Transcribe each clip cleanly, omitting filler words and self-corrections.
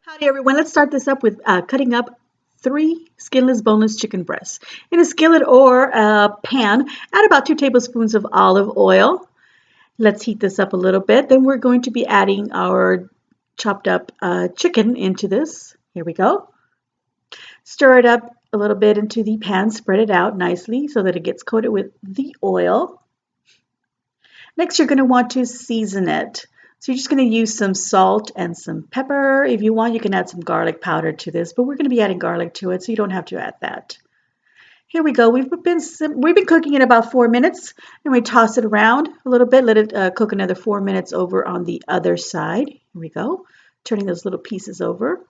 Howdy everyone, let's start this up with cutting up 3 skinless boneless chicken breasts. In a skillet or a pan, add about 2 tablespoons of olive oil. Let's heat this up a little bit. Then we're going to be adding our chopped up chicken into this. Here we go. Stir it up a little bit into the pan, spread it out nicely so that it gets coated with the oil. Next, you're going to want to season it. So you're just going to use some salt and some pepper. If you want, you can add some garlic powder to this, but we're going to be adding garlic to it, so you don't have to add that. Here we go. We've been cooking it about 4 minutes, and we toss it around a little bit. Let it cook another 4 minutes over on the other side. Here we go. Turning those little pieces over.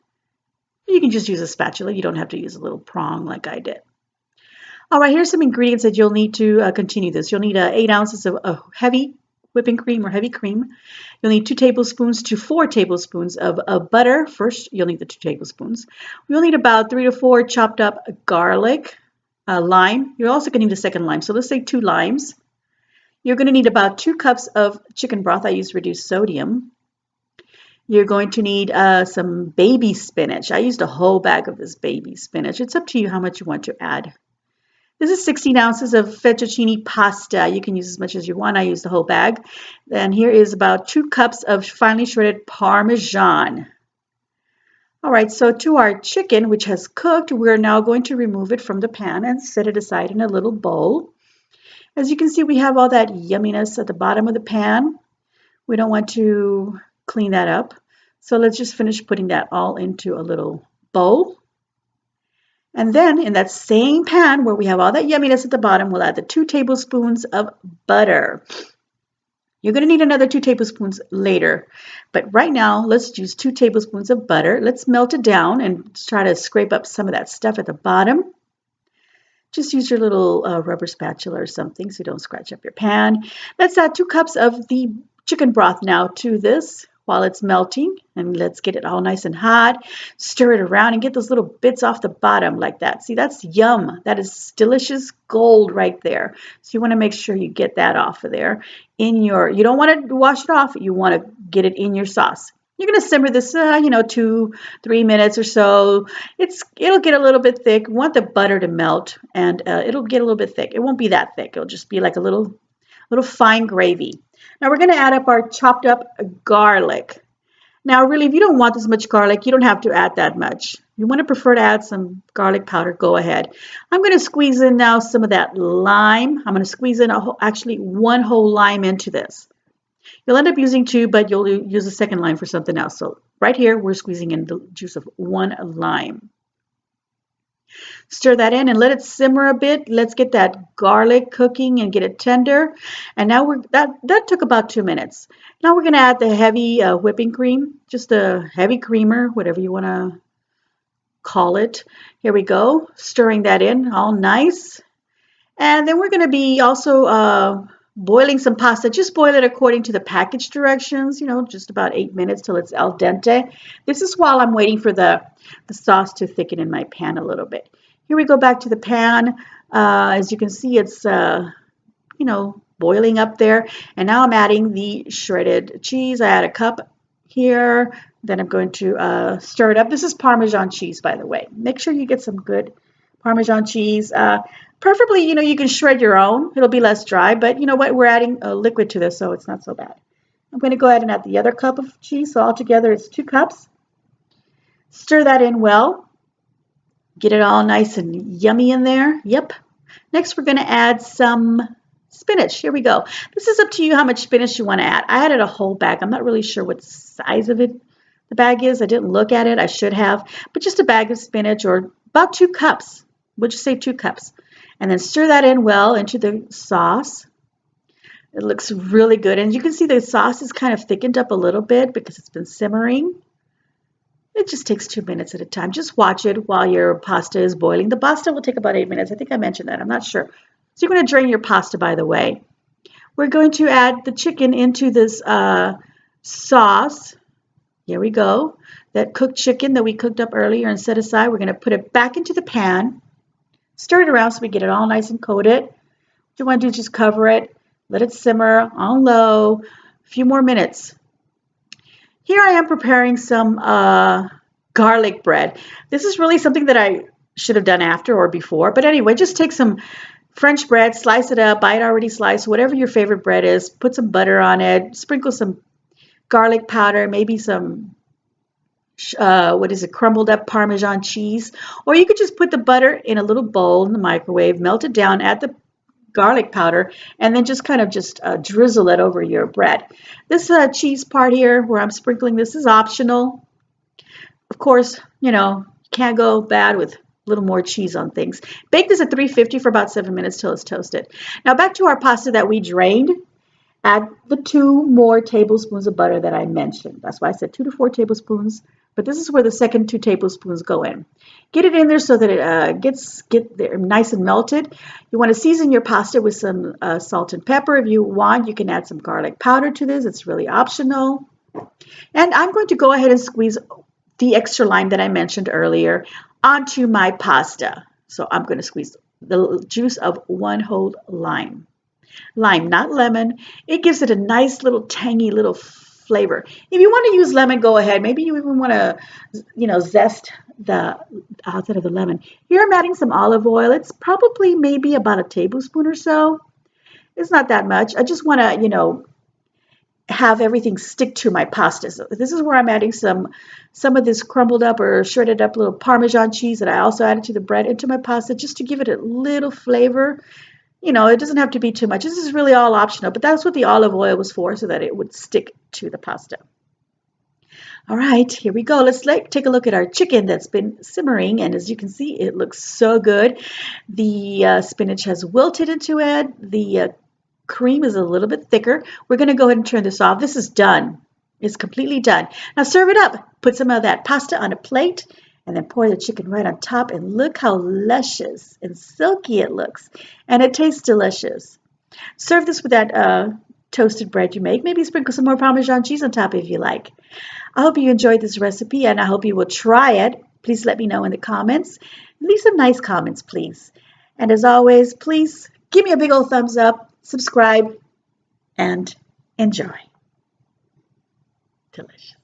You can just use a spatula. You don't have to use a little prong like I did. All right, here's some ingredients that you'll need to continue this. You'll need 8 ounces of heavy whipping cream or heavy cream. You'll need 2 tablespoons to 4 tablespoons of butter. First, you'll need the 2 tablespoons. You'll need about 3 to 4 chopped up garlic, lime. You're also going to need a second lime, so let's say 2 limes. You're going to need about 2 cups of chicken broth. I use reduced sodium. You're going to need some baby spinach. I used a whole bag of this baby spinach. It's up to you how much you want to add. This is 16 ounces of fettuccine pasta. You can use as much as you want. I used the whole bag. And here is about 2 cups of finely shredded Parmesan. All right, so to our chicken, which has cooked, we're now going to remove it from the pan and set it aside in a little bowl. As you can see, we have all that yumminess at the bottom of the pan. We don't want to clean that up. So let's just finish putting that all into a little bowl. And then in that same pan where we have all that yumminess at the bottom, we'll add the 2 tablespoons of butter. You're going to need another 2 tablespoons later. But right now, let's use 2 tablespoons of butter. Let's melt it down and try to scrape up some of that stuff at the bottom. Just use your little rubber spatula or something so you don't scratch up your pan. Let's add 2 cups of the chicken broth now to this while it's melting, and let's get it all nice and hot. Stir it around and get those little bits off the bottom like that. See, that's yum. That is delicious gold right there. So you want to make sure you get that off of there. You don't want to wash it off. You want to get it in your sauce. You're going to simmer this, 2-3 minutes or so. It'll get a little bit thick. You want the butter to melt, and it'll get a little bit thick. It won't be that thick. It'll just be like a little fine gravy. Now we're going to add up our chopped up garlic. Now really, if you don't want this much garlic, you don't have to add that much. If you want to prefer to add some garlic powder, go ahead. I'm going to squeeze in now some of that lime. I'm going to squeeze in actually 1 whole lime into this. You'll end up using 2, but you'll use a second lime for something else. So right here, we're squeezing in the juice of 1 lime. Stir that in and let it simmer a bit. Let's get that garlic cooking and get it tender. And now that took about 2 minutes. Now we're going to add the heavy whipping cream, just a heavy creamer, whatever you want to call it. Here we go, stirring that in all nice. And then we're going to be also boiling some pasta. Just boil it according to the package directions, just about 8 minutes till it's al dente. This is while I'm waiting for the sauce to thicken in my pan a little bit. Here we go back to the pan. As you can see, it's, boiling up there. And now I'm adding the shredded cheese. I add a cup here. Then I'm going to stir it up. This is Parmesan cheese, by the way. Make sure you get some good Parmesan cheese. Preferably, you can shred your own. It'll be less dry, but you know what? We're adding a liquid to this, so it's not so bad. I'm going to go ahead and add the other cup of cheese. So altogether, it's 2 cups. Stir that in well. Get it all nice and yummy in there. Yep. Next, we're going to add some spinach. Here we go. This is up to you how much spinach you want to add. I added a whole bag. I'm not really sure what size of it the bag is. I didn't look at it. I should have. But just a bag of spinach, or about 2 cups. We'll just say 2 cups. And then stir that in well into the sauce. It looks really good. And you can see the sauce is kind of thickened up a little bit because it's been simmering. It just takes 2 minutes at a time. Just watch it while your pasta is boiling. The pasta will take about 8 minutes. I think I mentioned that. I'm not sure. So you're going to drain your pasta, by the way. We're going to add the chicken into this sauce. Here we go. That cooked chicken that we cooked up earlier and set aside, we're going to put it back into the pan. Stir it around so we get it all nice and coated. What you want to do is just cover it. Let it simmer on low. A few more minutes. Here I am preparing some garlic bread. This is really something that I should have done after or before. But anyway, just take some French bread, slice it up, buy it already sliced, whatever your favorite bread is, put some butter on it, sprinkle some garlic powder, maybe some crumbled up Parmesan cheese, or you could just put the butter in a little bowl in the microwave, melt it down, add the garlic powder, and then just kind of drizzle it over your bread. This cheese part here where I'm sprinkling this is optional. Of course, you can't go bad with a little more cheese on things. Bake this at 350 for about 7 minutes till it's toasted. Now back to our pasta that we drained. Add the 2 more tablespoons of butter that I mentioned. That's why I said 2 to 4 tablespoons, but this is where the second 2 tablespoons go in. Get it in there so that it get there nice and melted. You want to season your pasta with some salt and pepper. If you want, you can add some garlic powder to this. It's really optional. And I'm going to go ahead and squeeze the extra lime that I mentioned earlier onto my pasta. So I'm going to squeeze the juice of 1 whole lime. Lime, not lemon. It gives it a nice little tangy little flavor. If you want to use lemon, go ahead. Maybe you even want to, zest the outside of the lemon. Here I'm adding some olive oil. It's probably maybe about a tablespoon or so. It's not that much. I just want to, have everything stick to my pasta. So this is where I'm adding some of this crumbled up or shredded up little Parmesan cheese that I also added to the bread into my pasta just to give it a little flavor. It doesn't have to be too much. This is really all optional, but that's what the olive oil was for, so that it would stick to the pasta. All right, here we go. Let's take a look at our chicken that's been simmering, and as you can see, it looks so good. The spinach has wilted into it. The cream is a little bit thicker. We're going to go ahead and turn this off. This is done. It's completely done. Now serve it up. Put some of that pasta on a plate, and then pour the chicken right on top, and look how luscious and silky it looks. And it tastes delicious. Serve this with that toasted bread you make. Maybe sprinkle some more Parmesan cheese on top if you like. I hope you enjoyed this recipe, and I hope you will try it. Please let me know in the comments. Leave some nice comments, please. And as always, please give me a big old thumbs up, subscribe, and enjoy. Delicious.